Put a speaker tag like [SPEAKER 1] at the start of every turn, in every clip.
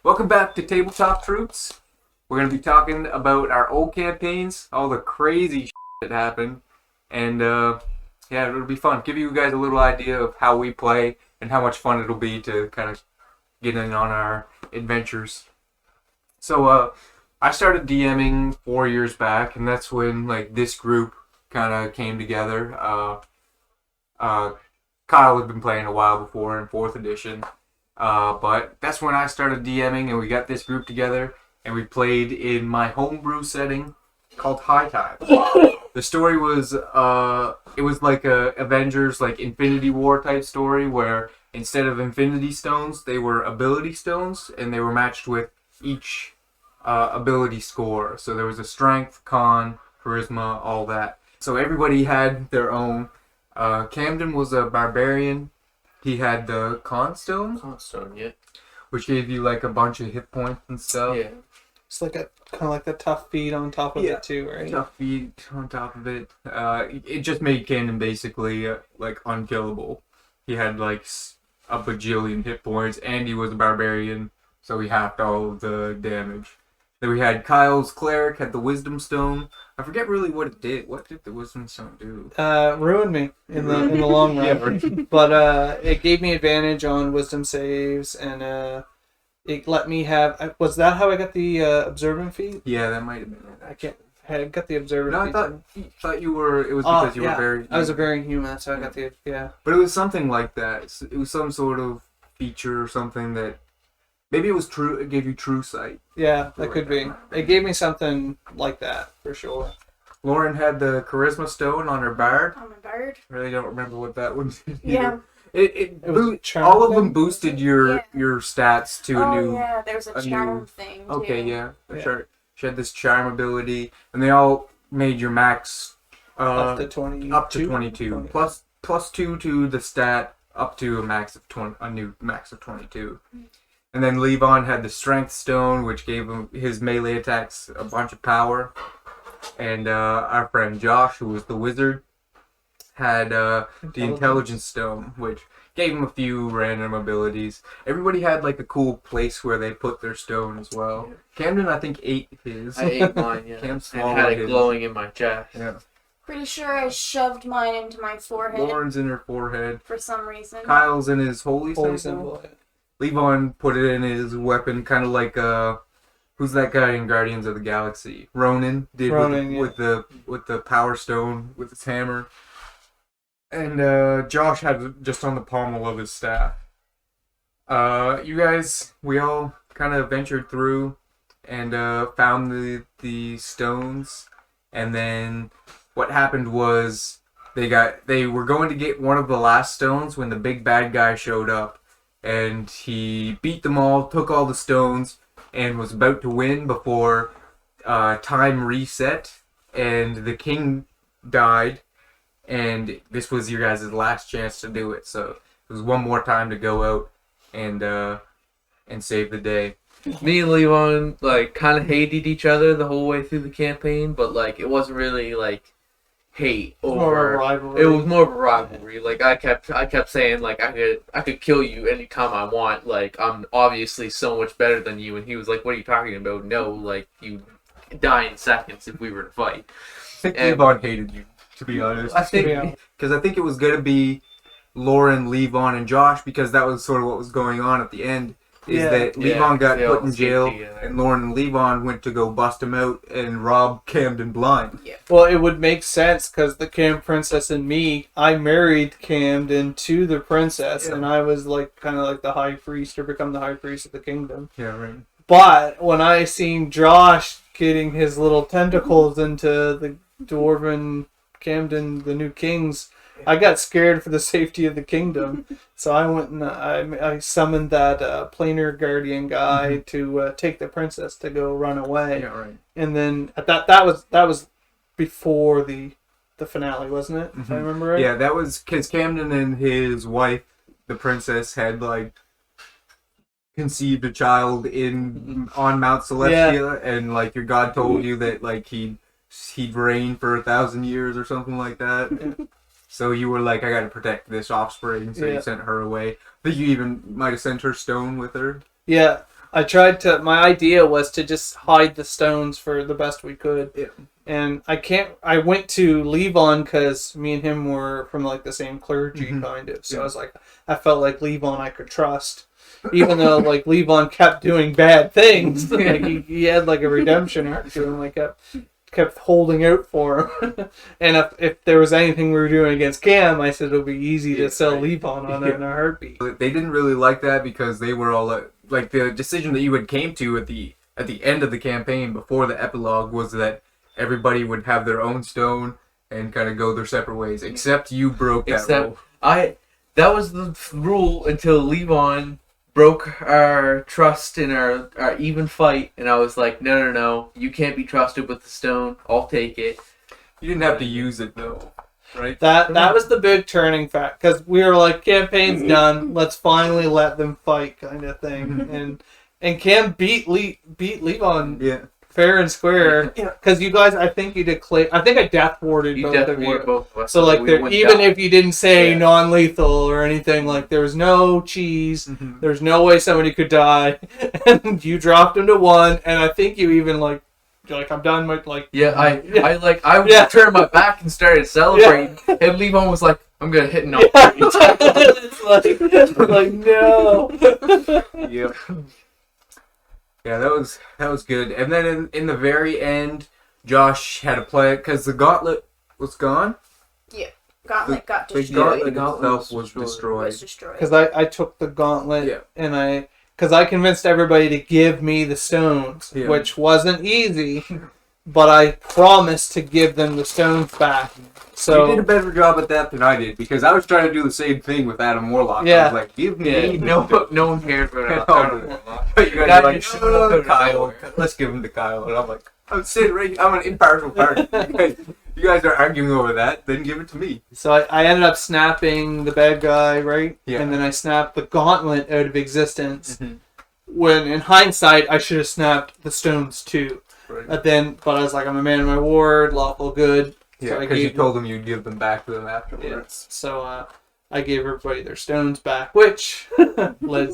[SPEAKER 1] Welcome back to Tabletop Troops. We're going to be talking about our old campaigns, all the crazy shit that happened, and it'll be fun. Give you guys a little idea of how we play and how much fun it'll be to kind of get in on our adventures. So, I started DMing 4 years back, and that's when this group kind of came together. Kyle had been playing a while before in 4th edition. But that's when I started DMing, and we got this group together, and we played in my homebrew setting called High Tide. The story was, it was like a Avengers, Infinity War type story, where instead of Infinity Stones, they were ability stones, and they were matched with each ability score. So there was a strength, con, charisma, all that. So everybody had their own. Camden was a barbarian. He had the con stone,
[SPEAKER 2] yeah.
[SPEAKER 1] which gave you a bunch of hit points and stuff.
[SPEAKER 2] Yeah.
[SPEAKER 3] It's kind of like the tough feed on top of it too, right?
[SPEAKER 1] Tough feed on top of it. It just made Camden basically unkillable. He had a bajillion hit points, and he was a barbarian, so he halved all of the damage. Then we had Kyle's cleric, had the wisdom stone. I forget really what it did. What did the wisdom stone do?
[SPEAKER 3] Ruined me in the long run.
[SPEAKER 1] Yeah, right.
[SPEAKER 3] But it gave me advantage on wisdom saves, and it let me have. Was that how I got the observant feat?
[SPEAKER 1] Yeah, that might have been it.
[SPEAKER 3] I got the observant
[SPEAKER 1] No,
[SPEAKER 3] feat.
[SPEAKER 1] I thought you were. It was because you were very.
[SPEAKER 3] I was a very human, so I got the
[SPEAKER 1] But it was something like that. It was some sort of feature or something that. Maybe it was true. It gave you true sight.
[SPEAKER 3] Yeah, that could be. It gave me something like that for sure.
[SPEAKER 1] Lauren had the charisma stone on her bard.
[SPEAKER 4] On my bard.
[SPEAKER 1] Really don't remember what that one did.
[SPEAKER 4] Yeah.
[SPEAKER 1] It
[SPEAKER 3] was charm
[SPEAKER 1] all of them
[SPEAKER 3] thing?
[SPEAKER 1] boosted your stats to a new.
[SPEAKER 4] Yeah, there's a charm thing too.
[SPEAKER 1] Okay, yeah.
[SPEAKER 3] Yeah.
[SPEAKER 1] Sure. She had this charm ability, and they all made your max
[SPEAKER 3] Up to 22.
[SPEAKER 1] up to 22. Plus 2 to the stat up to a max of 20. A new max of 22. And then Levon had the Strength Stone, which gave him his melee attacks a bunch of power. And our friend Josh, who was the wizard, had the Intelligence Stone, which gave him a few random abilities. Everybody had a cool place where they put their stone as well. Camden, I think, ate his.
[SPEAKER 2] I ate mine, yeah.
[SPEAKER 1] Cam
[SPEAKER 2] And
[SPEAKER 1] swallowed
[SPEAKER 2] had it
[SPEAKER 1] his.
[SPEAKER 2] glowing in my chest.
[SPEAKER 1] Yeah.
[SPEAKER 4] Pretty sure I shoved mine into my forehead
[SPEAKER 1] Lauren's in her forehead.
[SPEAKER 4] for some reason.
[SPEAKER 1] Kyle's in his holy symbol.
[SPEAKER 3] symbol.
[SPEAKER 1] Levon put it in his weapon, kind of like who's that guy in Guardians of the Galaxy? Ronan did with the Power Stone with his hammer, and Josh had it just on the pommel of his staff. You guys, we all kind of ventured through and found the stones, and then what happened was they were going to get one of the last stones when the big bad guy showed up. And he beat them all, took all the stones, and was about to win before time reset, and the king died, and this was your guys' last chance to do it. So it was one more time to go out and save the day.
[SPEAKER 2] Me and Levon kind of hated each other the whole way through the campaign, but it wasn't really hate over.
[SPEAKER 3] More of a rivalry.
[SPEAKER 2] It was more of a rivalry. I kept saying I could kill you anytime I want. I'm obviously so much better than you, and he was like, "What are you talking about? No, you die in seconds if we were to fight."
[SPEAKER 1] I think Levon hated you, to be honest.
[SPEAKER 2] I think
[SPEAKER 1] because I think it was gonna be Lauren, Levon, and Josh, because that was sort of what was going on at the end. That Levon got put in jail, and Lauren and Levon went to go bust him out and rob Camden blind.
[SPEAKER 4] Yeah.
[SPEAKER 3] Well, it would make sense because the Cam Princess and me, I married Camden to the princess, and I was kind of the high priest or become the high priest of the kingdom.
[SPEAKER 1] Yeah, right.
[SPEAKER 3] But when I seen Josh getting his little tentacles into the dwarven Camden, the new kings, I got scared for the safety of the kingdom. So I went and I summoned that planar guardian guy to take the princess to go run away.
[SPEAKER 1] Yeah, right.
[SPEAKER 3] And then that was before the finale, wasn't it? If I remember right.
[SPEAKER 1] Yeah, that was because Camden and his wife, the princess, had conceived a child on Mount Celestia, and your god told you that he'd reign for 1,000 years or something like that. So you were like, I gotta protect this offspring, so you sent her away. I think you even might have sent her stone with her.
[SPEAKER 3] Yeah. I tried to. My idea was to just hide the stones for the best we could.
[SPEAKER 1] Yeah.
[SPEAKER 3] And I went to Levon because me and him were from like the same clergy kind of. So
[SPEAKER 1] Yeah.
[SPEAKER 3] I was like, I felt like Levon I could trust, even though like Levon kept doing bad things. Like he had like a redemption arc to him. Like kept holding out for him. And if there was anything we were doing against Cam, I said it would be easy to sell Levon on it in a heartbeat.
[SPEAKER 1] They didn't really like that because they were all like the decision that you had came to at the end of the campaign before the epilogue was that everybody would have their own stone and kind of go their separate ways. Except you broke that rule.
[SPEAKER 2] That was the rule until Levon broke our trust in our even fight, and I was like, no, you can't be trusted with the stone. I'll take it.
[SPEAKER 1] You didn't have to use it though, right?
[SPEAKER 3] That was the big turning fact because we were like, campaign's done. Let's finally let them fight, kind of thing. And Cam beat Levon
[SPEAKER 1] Yeah.
[SPEAKER 3] fair and square because you guys. I think you declared. I think I death warded
[SPEAKER 2] You
[SPEAKER 3] both
[SPEAKER 2] death
[SPEAKER 3] of you.
[SPEAKER 2] warded both of us.
[SPEAKER 3] So like,
[SPEAKER 2] we
[SPEAKER 3] there,
[SPEAKER 2] wouldn't
[SPEAKER 3] even
[SPEAKER 2] die.
[SPEAKER 3] if you didn't say non-lethal or anything, like there was no cheese. There's no way somebody could die, and you dropped him to 1. And I think you even like, you're like, I'm done with like.
[SPEAKER 2] I
[SPEAKER 3] Yeah.
[SPEAKER 2] turned my back and started celebrating, and Levon was like, I'm gonna hit no.
[SPEAKER 3] It's like no.
[SPEAKER 1] Yep. Yeah, that was good. And then in the very end, Josh had a play because the gauntlet was gone.
[SPEAKER 4] Gauntlet got
[SPEAKER 1] The
[SPEAKER 4] destroyed.
[SPEAKER 1] gauntlet itself was destroyed.
[SPEAKER 4] Was destroyed.
[SPEAKER 3] Because I took the gauntlet
[SPEAKER 1] Yeah.
[SPEAKER 3] and because I convinced everybody to give me the stones,
[SPEAKER 1] Yeah.
[SPEAKER 3] which wasn't easy, but I promised to give them the stones back. So
[SPEAKER 1] You did a better job at that than I did because I was trying to do the same thing with Adam Warlock. I
[SPEAKER 3] Yeah.
[SPEAKER 1] was like, give me
[SPEAKER 2] No one cared about
[SPEAKER 1] But you guys
[SPEAKER 2] That
[SPEAKER 1] were like,
[SPEAKER 2] just
[SPEAKER 1] no,
[SPEAKER 2] showed up out of
[SPEAKER 1] Kyle.
[SPEAKER 2] nowhere.
[SPEAKER 1] Let's give him to Kyle. And I'm like, I'm sitting right. I'm an impartial party. You guys are arguing over that. Then give it to me.
[SPEAKER 3] So I ended up snapping the bad guy, right?
[SPEAKER 1] Yeah.
[SPEAKER 3] And then I snapped the gauntlet out of existence.
[SPEAKER 1] Mhm.
[SPEAKER 3] When in hindsight, I should have snapped the stones too.
[SPEAKER 1] Right.
[SPEAKER 3] But I was like, I'm a man of my word, lawful good.
[SPEAKER 1] Yeah,
[SPEAKER 3] I
[SPEAKER 1] because you
[SPEAKER 3] gave
[SPEAKER 1] told them you'd give them back to them afterwards.
[SPEAKER 3] So I gave everybody their stones back, which led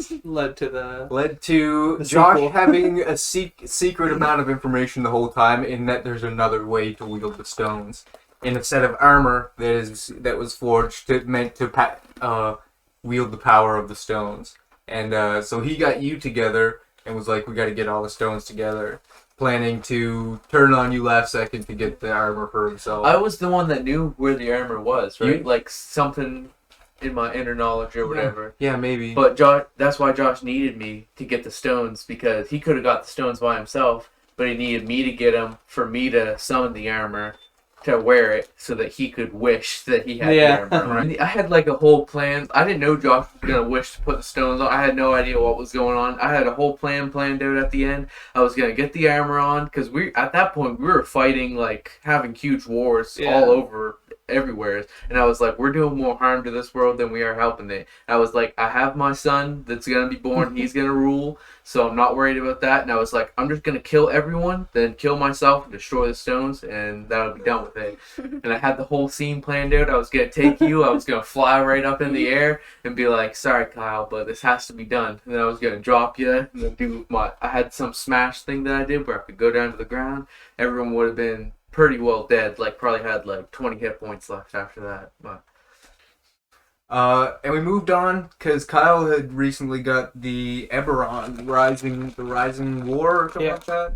[SPEAKER 3] to the
[SPEAKER 1] Led to
[SPEAKER 3] The
[SPEAKER 1] Josh
[SPEAKER 3] sequel.
[SPEAKER 1] having a secret amount of information the whole time, in that there's another way to wield the stones. In a set of armor that was forged meant to wield the power of the stones. And so he got you together and was like, we got to get all the stones together, planning to turn on you last second to get the armor for himself.
[SPEAKER 2] I was the one that knew where the armor was, right?
[SPEAKER 1] You-
[SPEAKER 2] Like something in my inner knowledge or whatever.
[SPEAKER 1] Yeah, maybe.
[SPEAKER 2] But that's why Josh needed me to get the stones, because he could have got the stones by himself, but he needed me to get them for me to summon the armor to wear it so that he could wish that he had
[SPEAKER 3] Yeah.
[SPEAKER 2] the armor. Right? I had like a whole plan. I didn't know Josh was going to wish to put the stones on. I had no idea what was going on. I had a whole plan planned out at the end. I was going to get the armor on because at that point we were fighting, like having huge wars all over everywhere, and I was like, we're doing more harm to this world than we are helping it. I was like, I have my son that's gonna be born, he's gonna rule, so I'm not worried about that. And I was like, I'm just gonna kill everyone, then kill myself and destroy the stones, and that'll be done with it. And I had the whole scene planned out. I was gonna take you, I was gonna fly right up in the air and be like, sorry Kyle, but this has to be done. And then I was gonna drop you and then I had some smash thing that I did where I could go down to the ground. Everyone would have been pretty well dead, like probably had like 20 hit points left after that. But
[SPEAKER 1] and we moved on because Kyle had recently got the Eberron the Rising War or something like that.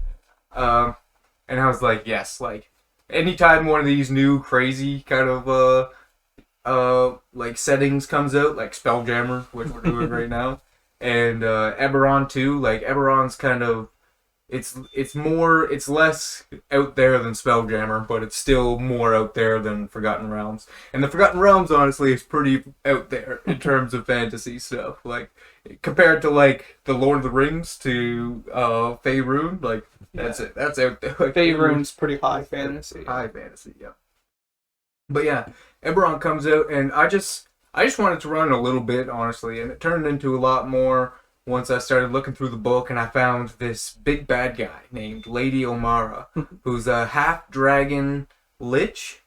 [SPEAKER 1] And I was like, yes, like anytime one of these new crazy kind of like settings comes out, like Spelljammer, which we're doing right now, and Eberron too, like Eberron's kind of it's less out there than Spelljammer, but it's still more out there than Forgotten Realms. And the Forgotten Realms, honestly, is pretty out there in terms of fantasy stuff. Like, compared to, like, the Lord of the Rings to Faerun, like, that's it. That's out there. Like,
[SPEAKER 3] Faerun's pretty high fantasy.
[SPEAKER 1] High fantasy, yeah. But yeah, Eberron comes out, and I just wanted to run a little bit, honestly, and it turned into a lot more once I started looking through the book, and I found this big bad guy named Lady Omara, who's a half-dragon lich.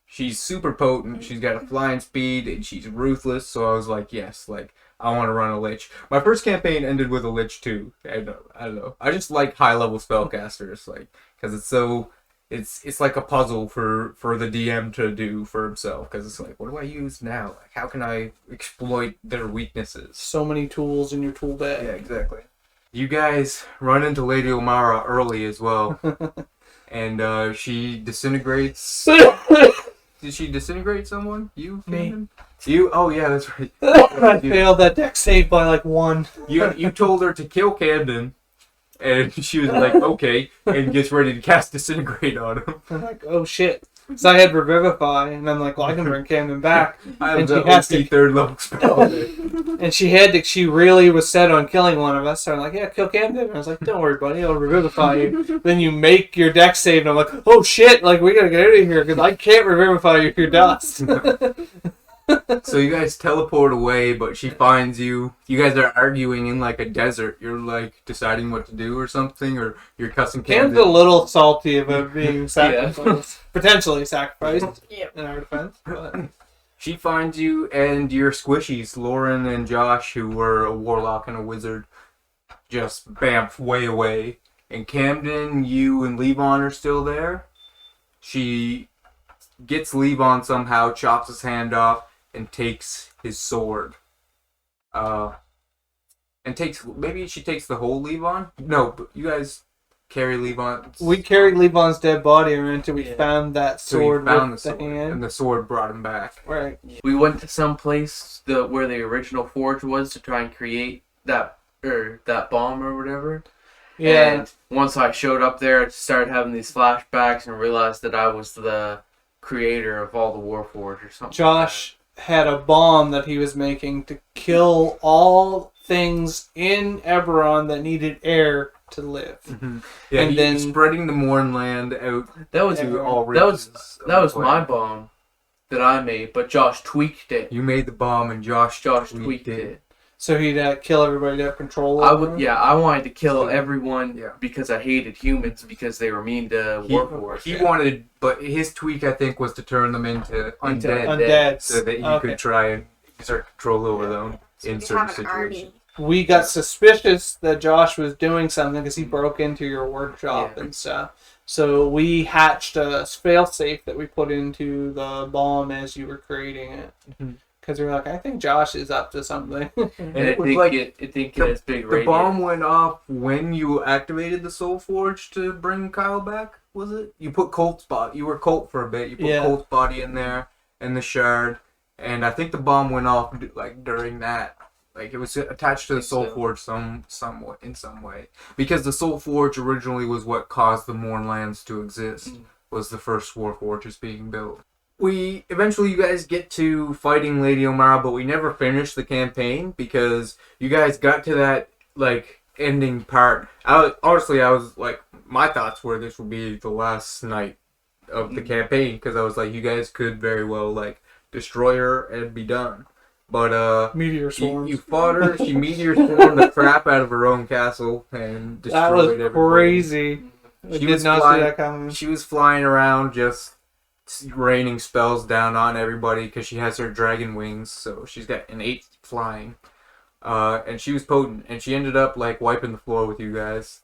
[SPEAKER 1] She's super potent, she's got a flying speed, and she's ruthless, so I was like, yes, like, I want to run a lich. My first campaign ended with a lich too. I don't know. I just like high level spellcasters, like because it's so it's like a puzzle for the DM to do for himself. Because it's like, what do I use now? Like, how can I exploit their weaknesses?
[SPEAKER 3] So many tools in your tool bag.
[SPEAKER 1] Yeah, exactly. You guys run into Lady Omara early as well, and she disintegrates. Did she disintegrate someone? You?
[SPEAKER 3] Me.
[SPEAKER 1] Camden? You? Oh yeah, that's right.
[SPEAKER 3] I failed that deck save by like 1.
[SPEAKER 1] You told her to kill Camden, and she was like, okay, and gets ready to cast disintegrate on him.
[SPEAKER 3] I'm like, oh shit. So I had Revivify, and I'm like, well, I can bring Camden back.
[SPEAKER 1] I have
[SPEAKER 3] And
[SPEAKER 1] the
[SPEAKER 3] she has
[SPEAKER 1] OP
[SPEAKER 3] to-
[SPEAKER 1] third level spell.
[SPEAKER 3] And she really was set on killing one of us. So I'm like, yeah, kill Camden. And I was like, don't worry, buddy, I'll Revivify you. Then you make your deck save, and I'm like, oh shit, like, we gotta get out of here, because I can't Revivify you if you're dust.
[SPEAKER 1] So you guys teleport away, but she finds you. You guys are arguing in like a desert. You're like deciding what to do or something, or you're cussing
[SPEAKER 3] Cam's
[SPEAKER 1] Camden.
[SPEAKER 3] a little salty about being sacrificed. Potentially sacrificed
[SPEAKER 4] Yep.
[SPEAKER 3] in our defense. But
[SPEAKER 1] She finds you and your squishies, Lauren and Josh, who were a warlock and a wizard, just bamf way away. And Camden, you and Levon are still there. She gets Levon somehow, chops his hand off, and takes his sword. Maybe she takes the whole Levon? No, but you guys carry Levon.
[SPEAKER 3] we carried Levon's dead body around until we found that
[SPEAKER 1] So you
[SPEAKER 3] sword
[SPEAKER 1] found
[SPEAKER 3] with
[SPEAKER 1] the
[SPEAKER 3] the
[SPEAKER 1] sword,
[SPEAKER 3] hand.
[SPEAKER 1] and the sword brought him back.
[SPEAKER 3] Right.
[SPEAKER 2] We went to some place where the original forge was to try and create that bomb or whatever.
[SPEAKER 3] Yeah.
[SPEAKER 2] And once I showed up there, I started having these flashbacks and realized that I was the creator of all the Warforged or something.
[SPEAKER 3] Josh had a bomb that he was making to kill all things in Eberron that needed air to live.
[SPEAKER 1] Yeah,
[SPEAKER 3] And
[SPEAKER 1] and
[SPEAKER 3] then-
[SPEAKER 1] then spreading the Mornland out
[SPEAKER 2] That was
[SPEAKER 1] to all
[SPEAKER 2] that was
[SPEAKER 1] regions of
[SPEAKER 2] that was
[SPEAKER 1] the
[SPEAKER 2] my
[SPEAKER 1] planet.
[SPEAKER 2] bomb that I made, but Josh tweaked it.
[SPEAKER 1] You made the bomb, and Josh
[SPEAKER 2] Tweaked it.
[SPEAKER 3] So he'd kill everybody to have control
[SPEAKER 2] I
[SPEAKER 3] over
[SPEAKER 2] would,
[SPEAKER 3] him?
[SPEAKER 2] yeah, I wanted to kill everyone
[SPEAKER 1] Yeah.
[SPEAKER 2] because I hated humans because they were mean to Warforged.
[SPEAKER 1] He wanted, but his tweak, I think, was to turn them into undead,
[SPEAKER 3] Undead.
[SPEAKER 1] so that you
[SPEAKER 3] Okay.
[SPEAKER 1] could try and exert control over them
[SPEAKER 4] So
[SPEAKER 1] in
[SPEAKER 4] you
[SPEAKER 1] certain
[SPEAKER 4] have an
[SPEAKER 1] situations.
[SPEAKER 4] army.
[SPEAKER 3] We got suspicious that Josh was doing something because he broke into your workshop
[SPEAKER 2] Yeah.
[SPEAKER 3] and stuff. So we hatched a failsafe that we put into the bomb as you were creating it.
[SPEAKER 1] Mhm.
[SPEAKER 3] Because we were like, I think Josh is up to something.
[SPEAKER 2] and
[SPEAKER 1] it
[SPEAKER 2] it
[SPEAKER 1] was
[SPEAKER 2] didn't
[SPEAKER 1] like
[SPEAKER 2] get as big
[SPEAKER 1] The
[SPEAKER 2] radius.
[SPEAKER 1] bomb went off when you activated the Soul Forge to bring Kyle back. Was it? You put Colt's body. You were Colt for a bit. You put
[SPEAKER 3] Yeah.
[SPEAKER 1] Colt's body in there and the shard, and I think the bomb went off like during that. Like it was attached to the Soul
[SPEAKER 2] so.
[SPEAKER 1] Forge in some way, because the Soul Forge originally was what caused the Mournlands to exist. Was the first Warforges being built. We eventually, you guys get to fighting Lady Omara, but we never finished the campaign because you guys got to that like ending part. Honestly, I was like, my thoughts were this would be the last night of the campaign, because I was like, you guys could very well like destroy her and be done. But
[SPEAKER 3] Meteor swarms.
[SPEAKER 1] you fought her. She meteor swarmed the crap out of her own castle and destroyed
[SPEAKER 3] That was
[SPEAKER 1] everybody.
[SPEAKER 3] crazy. I
[SPEAKER 1] She
[SPEAKER 3] did
[SPEAKER 1] was
[SPEAKER 3] not
[SPEAKER 1] flying-
[SPEAKER 3] see that coming.
[SPEAKER 1] She was flying around just raining spells down on everybody because she has her dragon wings, so she's got an 8 flying. And she was potent, and she ended up like wiping the floor with you guys.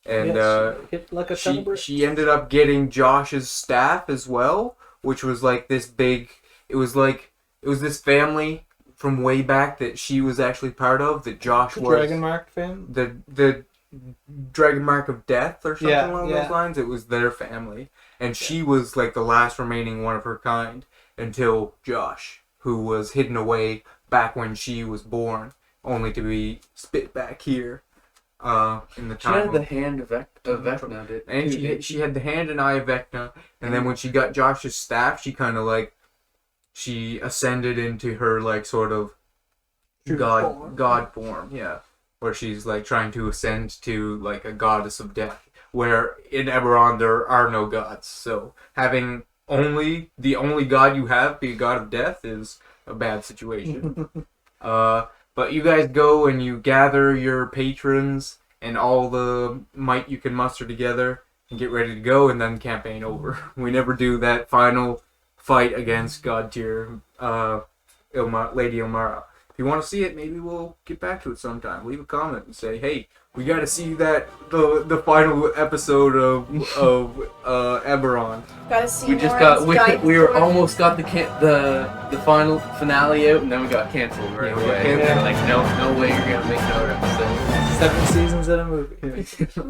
[SPEAKER 1] And
[SPEAKER 3] Yes, she hit like a ton of bricks.
[SPEAKER 1] she ended up getting Josh's staff as well, which was like this big. It was this family from way back that she was actually part of. That Josh
[SPEAKER 3] The
[SPEAKER 1] was
[SPEAKER 3] Dragon Mark fan.
[SPEAKER 1] the Dragon Mark of Death or something
[SPEAKER 3] Yeah,
[SPEAKER 1] along
[SPEAKER 3] yeah.
[SPEAKER 1] those lines. It was their family, and she was like the last remaining one of her kind until Josh, who was hidden away back when she was born, only to be spit back here. In the
[SPEAKER 2] She had
[SPEAKER 1] time
[SPEAKER 2] the hand of Vecna.
[SPEAKER 1] and she had the hand and eye of Vecna, and then when she got Josh's staff, she kind of like she ascended into her like sort of
[SPEAKER 3] True
[SPEAKER 1] god
[SPEAKER 3] form.
[SPEAKER 1] form, yeah, where she's like trying to ascend to like a goddess of death, where in Eberron there are no gods, so having the only god you have be a god of death is a bad situation. But you guys go and you gather your patrons and all the might you can muster together and get ready to go, and then campaign over. We never do that final fight against God tier Lady Omara. if you want to see it, maybe we'll get back to it sometime. Leave a comment and say, hey, we got to see the final episode of Eberron.
[SPEAKER 4] Gotta see
[SPEAKER 2] We just
[SPEAKER 4] Moran's
[SPEAKER 2] got
[SPEAKER 4] guide
[SPEAKER 2] we were
[SPEAKER 4] tour.
[SPEAKER 2] almost got the final finale out, and then we got canceled right
[SPEAKER 1] Yeah, we got
[SPEAKER 2] away.
[SPEAKER 1] canceled.
[SPEAKER 2] Like no way you're gonna make another episode.
[SPEAKER 3] 7 seasons in a movie.